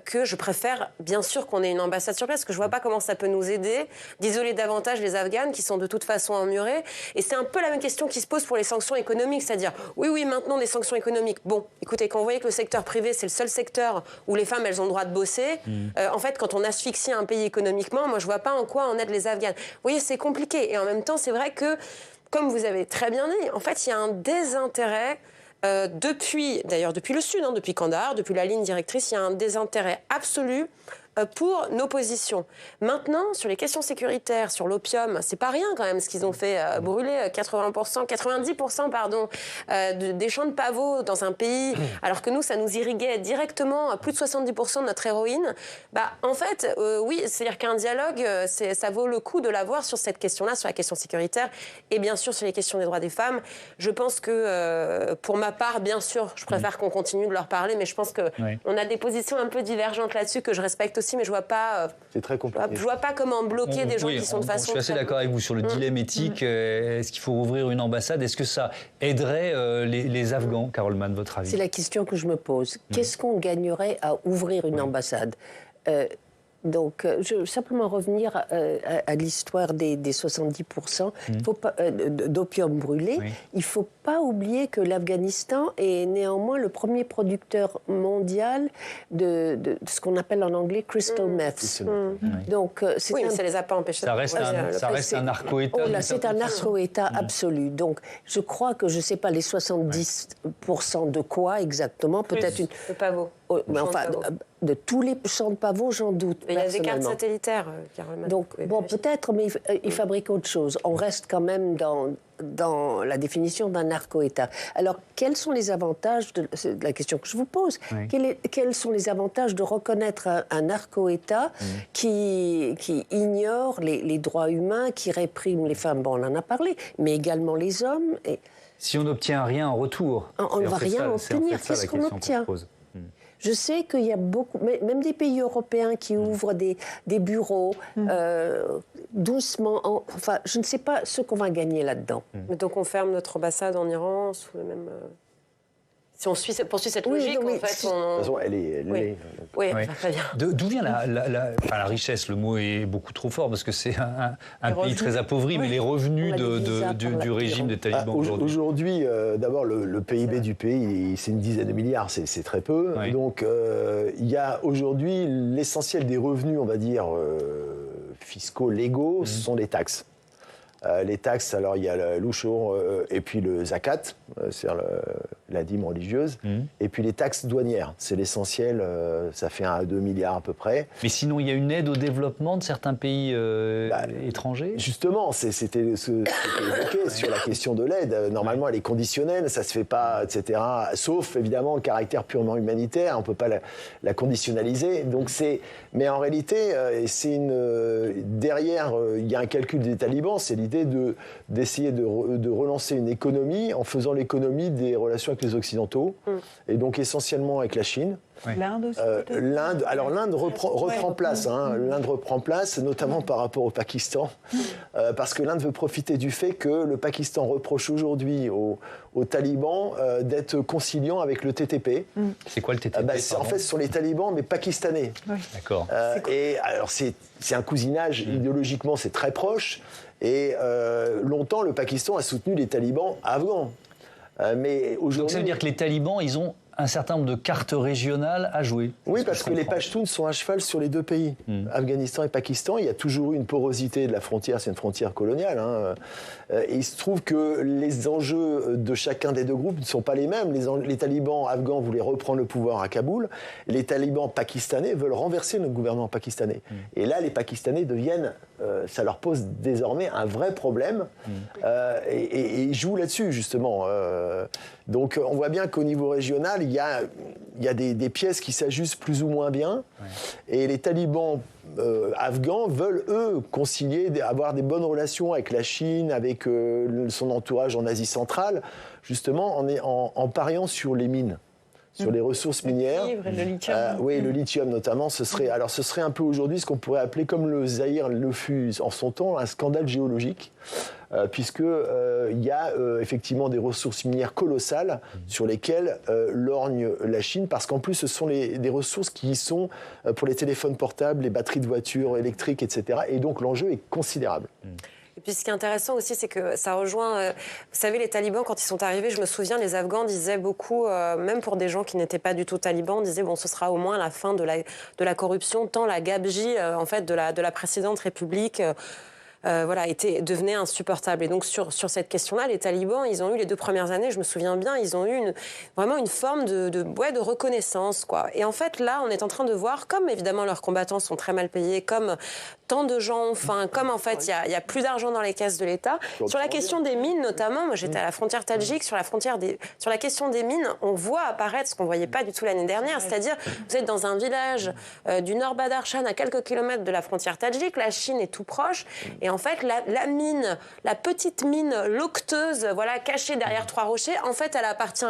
[SPEAKER 5] que je préfère, bien sûr, qu'on ait une ambassade sur place, parce que je ne vois pas comment ça peut nous aider d'isoler davantage les Afghanes qui sont de toute façon emmurés. Et c'est un peu la même question qui se pose pour les sanctions économiques, c'est-à-dire, oui, maintenant, des sanctions économiques. Bon, écoutez, quand vous voyez que le secteur privé, c'est le seul secteur où les femmes, elles ont le droit de bosser, en fait, quand on asphyxie un pays économiquement, moi, je ne vois pas en quoi on aide les Afghanes. Vous voyez, c'est compliqué. Et en même temps, c'est vrai que, comme vous avez très bien dit, en fait, il y a un désintérêt... depuis le Sud, depuis Kandahar, depuis la ligne directrice, il y a un désintérêt absolu pour nos positions. Maintenant, sur les questions sécuritaires, sur l'opium, c'est pas rien quand même ce qu'ils ont fait, brûler 90% des champs de pavots dans un pays, alors que nous, ça nous irriguait directement à plus de 70% de notre héroïne. En fait, oui, c'est-à-dire qu'un dialogue, ça vaut le coup de l'avoir sur cette question-là, sur la question sécuritaire, et bien sûr sur les questions des droits des femmes. Je pense que, pour ma part, bien sûr, je préfère qu'on continue de leur parler, mais je pense qu'on a des positions un peu divergentes là-dessus que je respecte aussi, mais je vois pas.
[SPEAKER 7] C'est très compliqué.
[SPEAKER 5] Je vois pas comment bloquer des gens qui sont de façon.
[SPEAKER 1] Je suis assez d'accord avec vous sur le dilemme éthique. Est-ce qu'il faut ouvrir une ambassade? Est-ce que ça aiderait les Afghans, Carole Mann, votre avis?
[SPEAKER 6] C'est la question que je me pose. Qu'est-ce qu'on gagnerait à ouvrir une ambassade? Donc, je veux simplement revenir à l'histoire des 70% d'opium brûlé. Oui. Il ne faut pas oublier que l'Afghanistan est néanmoins le premier producteur mondial de ce qu'on appelle en anglais crystal meth. Donc,
[SPEAKER 5] mais ça ne les a pas empêchés.
[SPEAKER 1] Ça reste un narco-État.
[SPEAKER 6] C'est un narco-État absolu. Donc, je crois que, je ne sais pas, les 70% de quoi exactement? Peut-être une...
[SPEAKER 5] De pavot.
[SPEAKER 6] Mais enfin, de tous les champs de pavots, j'en doute.
[SPEAKER 5] Mais il y a des cartes satellitaires, Carole.
[SPEAKER 6] Donc, bon, peut-être, mais ils fabriquent autre chose. On reste quand même dans la définition d'un narco-État. Alors, quels sont les avantages, c'est la question que je vous pose, quels sont les avantages de reconnaître un narco-État qui ignore les droits humains, qui réprime les femmes, bon, on en a parlé, mais également les hommes.
[SPEAKER 1] Si on n'obtient rien en retour.
[SPEAKER 6] On ne va rien obtenir. Qu'est-ce qu'on obtient ? Je sais qu'il y a beaucoup, même des pays européens qui ouvrent des bureaux doucement. Enfin, je ne sais pas ce qu'on va gagner là-dedans.
[SPEAKER 5] Donc on ferme notre ambassade en Iran sous le même... Si on poursuit cette logique, en fait...
[SPEAKER 7] De toute façon, elle est...
[SPEAKER 5] Oui, très bien.
[SPEAKER 1] D'où vient la richesse? Le mot est beaucoup trop fort, parce que c'est un pays très appauvri, mais les revenus du régime des talibans aujourd'hui...
[SPEAKER 7] Aujourd'hui, d'abord, le PIB du pays, c'est une dizaine de milliards, c'est très peu. Oui. Donc, il y a aujourd'hui l'essentiel des revenus, on va dire, fiscaux, légaux, ce sont les taxes. Les taxes, alors il y a l'ushur et puis le zakat, c'est-à-dire la dîme religieuse, et puis les taxes douanières. C'est l'essentiel, ça fait 1 à 2 milliards à peu près.
[SPEAKER 1] Mais sinon, il y a une aide au développement de certains pays étrangers ?
[SPEAKER 7] Justement, c'était ce qui était évoqué sur la question de l'aide. Normalement, elle est conditionnelle, ça ne se fait pas, etc. Sauf, évidemment, le caractère purement humanitaire, on ne peut pas la conditionnaliser. Donc mais en réalité, derrière, il y a un calcul des talibans, c'est l'idée d'essayer de relancer une économie en faisant l'économie des relations avec les Occidentaux, et donc essentiellement avec la Chine.
[SPEAKER 10] Oui. L'Inde aussi
[SPEAKER 7] l'Inde reprend place. L'Inde reprend place, notamment par rapport au Pakistan, parce que l'Inde veut profiter du fait que le Pakistan reproche aujourd'hui aux talibans d'être conciliant avec le TTP.
[SPEAKER 1] C'est quoi le TTP
[SPEAKER 7] En fait, ce sont les talibans, mais pakistanais.
[SPEAKER 1] Oui. D'accord.
[SPEAKER 7] Et alors, c'est un cousinage, idéologiquement, c'est très proche. Et longtemps, le Pakistan a soutenu les talibans afghans. Mais aujourd'hui,
[SPEAKER 1] donc ça veut dire que les talibans, ils ont un certain nombre de cartes régionales à jouer.
[SPEAKER 7] Oui, parce que les Pashtuns sont à cheval sur les deux pays, Afghanistan et Pakistan. Il y a toujours eu une porosité de la frontière, c'est une frontière coloniale. Et il se trouve que les enjeux de chacun des deux groupes ne sont pas les mêmes. Les talibans afghans voulaient reprendre le pouvoir à Kaboul. Les talibans pakistanais veulent renverser le gouvernement pakistanais. Et là, les Pakistanais ça leur pose désormais un vrai problème. Et ils jouent là-dessus, justement. Donc on voit bien qu'au niveau régional, il y a des pièces qui s'ajustent plus ou moins bien. Et les talibans afghans veulent, eux, concilier, avoir des bonnes relations avec la Chine, avec son entourage en Asie centrale, justement en pariant sur les mines. Sur les ressources minières.
[SPEAKER 10] Le lithium.
[SPEAKER 7] Oui, le lithium notamment. Ce serait un peu aujourd'hui ce qu'on pourrait appeler, comme le Zaïre le fut en son temps, un scandale géologique, puisque il y a effectivement des ressources minières colossales sur lesquelles lorgne la Chine, parce qu'en plus ce sont des ressources qui sont pour les téléphones portables, les batteries de voitures électriques, etc. Et donc l'enjeu est considérable.
[SPEAKER 5] Et puis ce qui est intéressant aussi, c'est que ça rejoint... vous savez, les talibans, quand ils sont arrivés, je me souviens, les Afghans disaient beaucoup, même pour des gens qui n'étaient pas du tout talibans, disaient, bon, ce sera au moins la fin de la corruption, tant la gabegie, en fait, de la précédente République... devenait insupportable. Et donc, sur cette question-là, les talibans, ils ont eu les 2 premières années, je me souviens bien, ils ont eu vraiment une forme de reconnaissance, quoi. Et en fait, là, on est en train de voir, comme évidemment leurs combattants sont très mal payés, comme tant de gens ont faim, comme en fait, il y a plus d'argent dans les caisses de l'État. Sur la question des mines, notamment, moi j'étais à la frontière tadjik, sur la question des mines, on voit apparaître ce qu'on ne voyait pas du tout l'année dernière, c'est-à-dire, vous êtes dans un village du nord Badakhshan, à quelques kilomètres de la frontière tadjik, la Chine est tout proche, et en fait, la mine, la petite mine locteuse, cachée derrière 3 rochers, en fait, elle appartient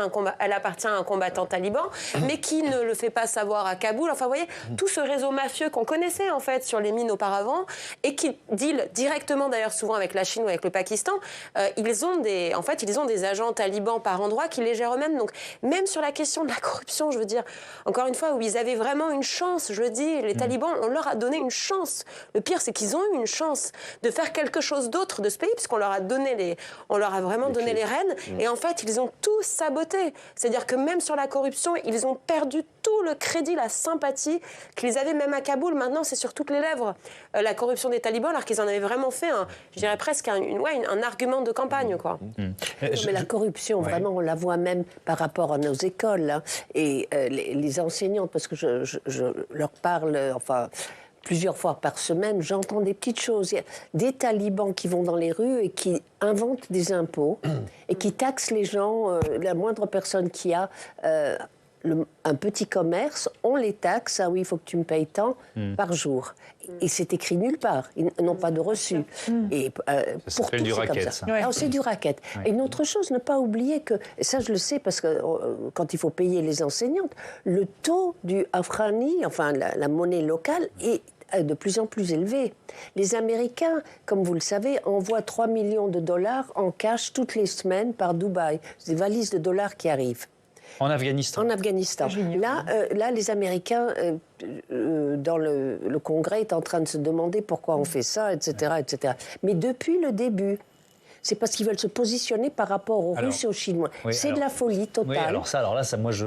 [SPEAKER 5] à un combattant taliban, mais qui ne le fait pas savoir à Kaboul. Enfin, vous voyez, tout ce réseau mafieux qu'on connaissait, en fait, sur les mines auparavant, et qui deal directement, d'ailleurs, souvent avec la Chine ou avec le Pakistan, ils ont des agents talibans par endroit qui les gèrent eux-mêmes. Donc, même sur la question de la corruption, je veux dire, encore une fois, où ils avaient vraiment une chance, je dis, les talibans, on leur a donné une chance. Le pire, c'est qu'ils ont eu une chance de faire quelque chose d'autre de ce pays, puisqu'on leur a vraiment donné les rênes, et en fait, ils ont tout saboté. C'est-à-dire que même sur la corruption, ils ont perdu tout le crédit, la sympathie qu'ils avaient même à Kaboul. Maintenant, c'est sur toutes les lèvres, la corruption des talibans, alors qu'ils en avaient vraiment fait, je dirais presque un argument de campagne, quoi.
[SPEAKER 6] Mais la corruption, vraiment, on la voit même par rapport à nos écoles, et les enseignantes, parce que je leur parle, plusieurs fois par semaine, j'entends des petites choses. Il y a des talibans qui vont dans les rues et qui inventent des impôts et qui taxent les gens. La moindre personne qui a un petit commerce, on les taxe. Ah oui, il faut que tu me payes tant par jour. Et c'est écrit nulle part. Ils n'ont pas de reçu. Et
[SPEAKER 1] ça s'appelle du racket, ça.
[SPEAKER 6] Alors, c'est du racket. Ouais. Et une autre chose, ne pas oublier que, et ça je le sais parce que quand il faut payer les enseignantes, le taux du afghani, la monnaie locale, est de plus en plus élevé. Les Américains, comme vous le savez, envoient 3 millions de dollars en cash toutes les semaines par Dubaï. C'est des valises de dollars qui arrivent.
[SPEAKER 1] En Afghanistan.
[SPEAKER 6] En Afghanistan. Là, les Américains, dans le Congrès, est en train de se demander pourquoi on fait ça, etc., etc. Mais depuis le début, c'est parce qu'ils veulent se positionner par rapport aux Russes et aux Chinois. C'est de la folie totale.
[SPEAKER 1] Oui, moi, je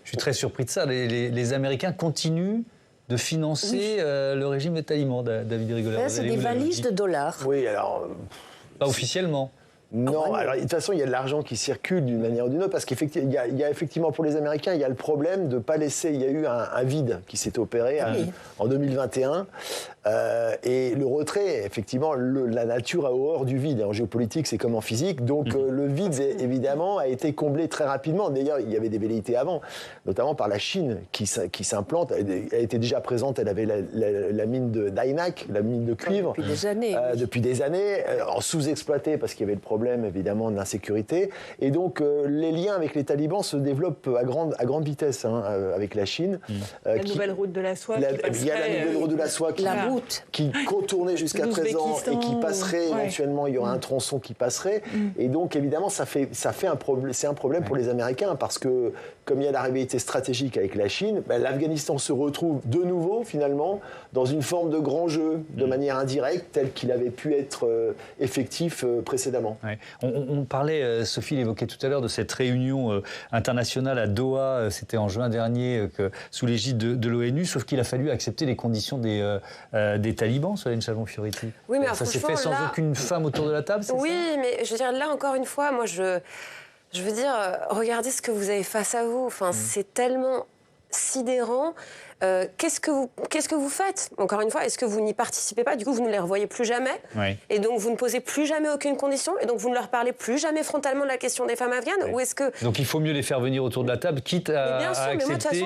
[SPEAKER 1] suis très surpris de ça. Les Américains continuent de financer le régime des talibans, David Rigolard.
[SPEAKER 6] C'est des valises de dollars.
[SPEAKER 7] Oui, alors...
[SPEAKER 1] Pas officiellement.
[SPEAKER 7] Non, alors de toute façon, il y a de l'argent qui circule d'une manière ou d'une autre, parce qu'effectivement, il y a effectivement pour les Américains, il y a le problème de ne pas laisser. Il y a eu un vide qui s'est opéré en 2021. Et le retrait, effectivement, la nature a horreur du vide. En géopolitique, c'est comme en physique. Donc le vide, évidemment, a été comblé très rapidement. D'ailleurs, il y avait des velléités avant, notamment par la Chine, qui s'implante. Elle était déjà présente, elle avait la mine d'Ainak, la mine de cuivre.
[SPEAKER 6] Depuis des années.
[SPEAKER 7] Depuis des années, sous-exploitée, parce qu'il y avait le problème, évidemment, d'insécurité. Et donc, les liens avec les talibans se développent à grande vitesse avec la Chine.
[SPEAKER 10] La nouvelle route de la soie.
[SPEAKER 7] Il y a la nouvelle route de la soie qui contournait jusqu'à présent et qui passerait éventuellement, il y aura un tronçon qui passerait. Et donc, évidemment, c'est un problème pour les Américains, parce que, comme il y a la rivalité stratégique avec la Chine, l'Afghanistan se retrouve de nouveau, finalement, dans une forme de grand jeu, de manière indirecte, tel qu'il avait pu être effectif précédemment.
[SPEAKER 1] Ouais. On parlait, Sophie l'évoquait tout à l'heure, de cette réunion internationale à Doha, c'était en juin dernier, sous l'égide de l'ONU, sauf qu'il a fallu accepter les conditions des talibans, Solène Chalon-Fioretti.
[SPEAKER 5] Oui, mais
[SPEAKER 1] ça s'est fait sans aucune femme autour de la table, c'est ça ?
[SPEAKER 5] Oui, mais je veux dire, là, encore une fois, moi, je veux dire, regardez ce que vous avez face à vous. Enfin, c'est tellement sidérant. Qu'est-ce que vous faites ? Encore une fois, est-ce que vous n'y participez pas ? Du coup, vous ne les revoyez plus jamais.
[SPEAKER 1] Oui.
[SPEAKER 5] Et donc, vous ne posez plus jamais aucune condition. Et donc, vous ne leur parlez plus jamais frontalement de la question des femmes afghanes.
[SPEAKER 1] Oui.
[SPEAKER 5] Ou est-ce que...
[SPEAKER 1] Donc, il faut mieux les faire venir autour de la table, quitte à accepter
[SPEAKER 5] mais moi, de toute façon,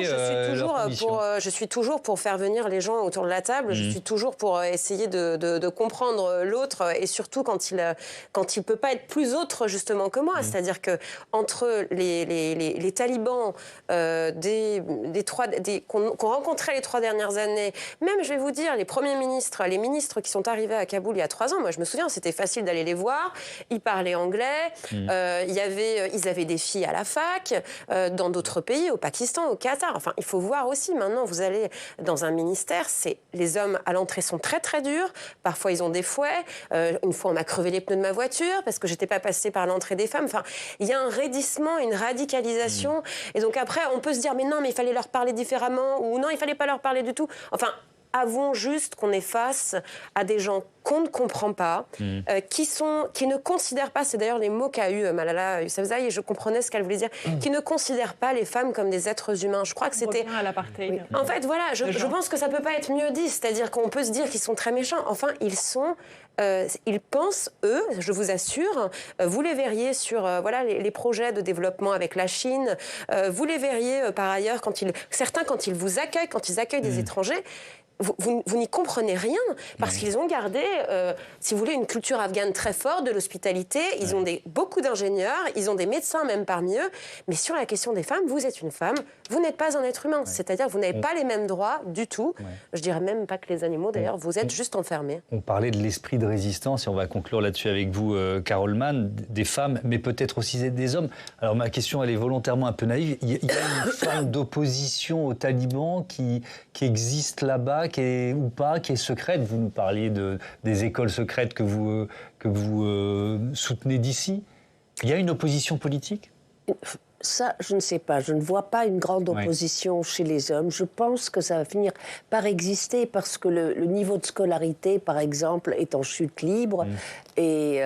[SPEAKER 5] je suis toujours pour faire venir les gens autour de la table. Je suis toujours pour essayer de comprendre l'autre. Et surtout, quand il peut pas être plus autre, justement, que moi. C'est-à-dire que entre les talibans qu'on rencontré les 3 dernières années, même, je vais vous dire, les ministres qui sont arrivés à Kaboul il y a 3 ans, moi je me souviens, c'était facile d'aller les voir, ils parlaient anglais, ils avaient des filles à la fac, dans d'autres pays, au Pakistan, au Qatar. Enfin, il faut voir aussi, maintenant, vous allez dans un ministère, les hommes à l'entrée sont très très durs, parfois ils ont des fouets, une fois on m'a crevé les pneus de ma voiture parce que j'étais pas passée par l'entrée des femmes. Enfin, il y a un raidissement, une radicalisation, et donc après on peut se dire mais non, mais il fallait leur parler différemment, ou non, il fallait pas leur parler du tout. Enfin, avouons juste qu'on est face à des gens qu'on ne comprend pas, qui ne considèrent pas, c'est d'ailleurs les mots qu'a eu Malala Yousafzai, et je comprenais ce qu'elle voulait dire, qui ne considèrent pas les femmes comme des êtres humains. Je crois que c'était...
[SPEAKER 10] à l'apartheid.
[SPEAKER 5] Oui. En fait, voilà, je pense que ça peut pas être mieux dit, c'est-à-dire qu'on peut se dire qu'ils sont très méchants. Enfin, ils pensent, eux, je vous assure, vous les verriez sur les projets de développement avec la Chine, vous les verriez par ailleurs quand ils vous accueillent, quand ils accueillent des étrangers, vous n'y comprenez rien, parce qu'ils ont gardé, si vous voulez, une culture afghane très forte de l'hospitalité. Ils ont beaucoup d'ingénieurs, ils ont des médecins même parmi eux. Mais sur la question des femmes, vous êtes une femme, vous n'êtes pas un être humain. C'est-à-dire que vous n'avez pas les mêmes droits du tout. Je dirais même pas que les animaux, d'ailleurs, vous êtes juste enfermés.
[SPEAKER 1] On parlait de l'esprit de résistance, et on va conclure là-dessus avec vous, Carole Mann, des femmes, mais peut-être aussi des hommes. Alors ma question, elle est volontairement un peu naïve. Il y a une forme d'opposition aux talibans qui existe là-bas, qui est secrète. Vous nous parliez des écoles secrètes que vous soutenez d'ici. Il y a une opposition politique ?
[SPEAKER 6] Ça, je ne sais pas. Je ne vois pas une grande opposition chez les hommes. Je pense que ça va finir par exister parce que le niveau de scolarité, par exemple, est en chute libre. Et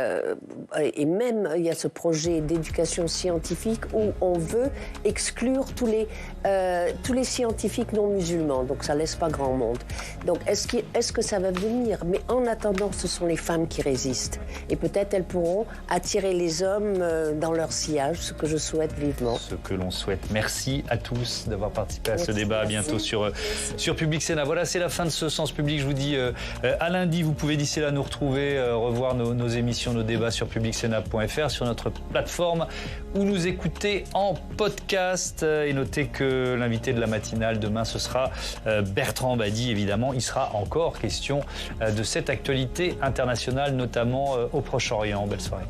[SPEAKER 6] même, il y a ce projet d'éducation scientifique où on veut exclure tous les scientifiques non musulmans. Donc, ça ne laisse pas grand monde. Donc, est-ce que ça va venir ? Mais en attendant, ce sont les femmes qui résistent. Et peut-être elles pourront attirer les hommes dans leur sillage, ce que je souhaite vivement.
[SPEAKER 1] Ce que l'on souhaite. Merci à tous d'avoir participé à ce débat. À bientôt sur Public Sénat. Voilà, c'est la fin de ce Sens Public. Je vous dis à lundi. Vous pouvez d'ici là nous retrouver, revoir nos émissions, nos débats sur publicsénat.fr, sur notre plateforme où nous écoutez en podcast. Et notez que l'invité de la matinale demain, ce sera Bertrand Badi, évidemment. Il sera encore question de cette actualité internationale, notamment au Proche-Orient. Belle soirée.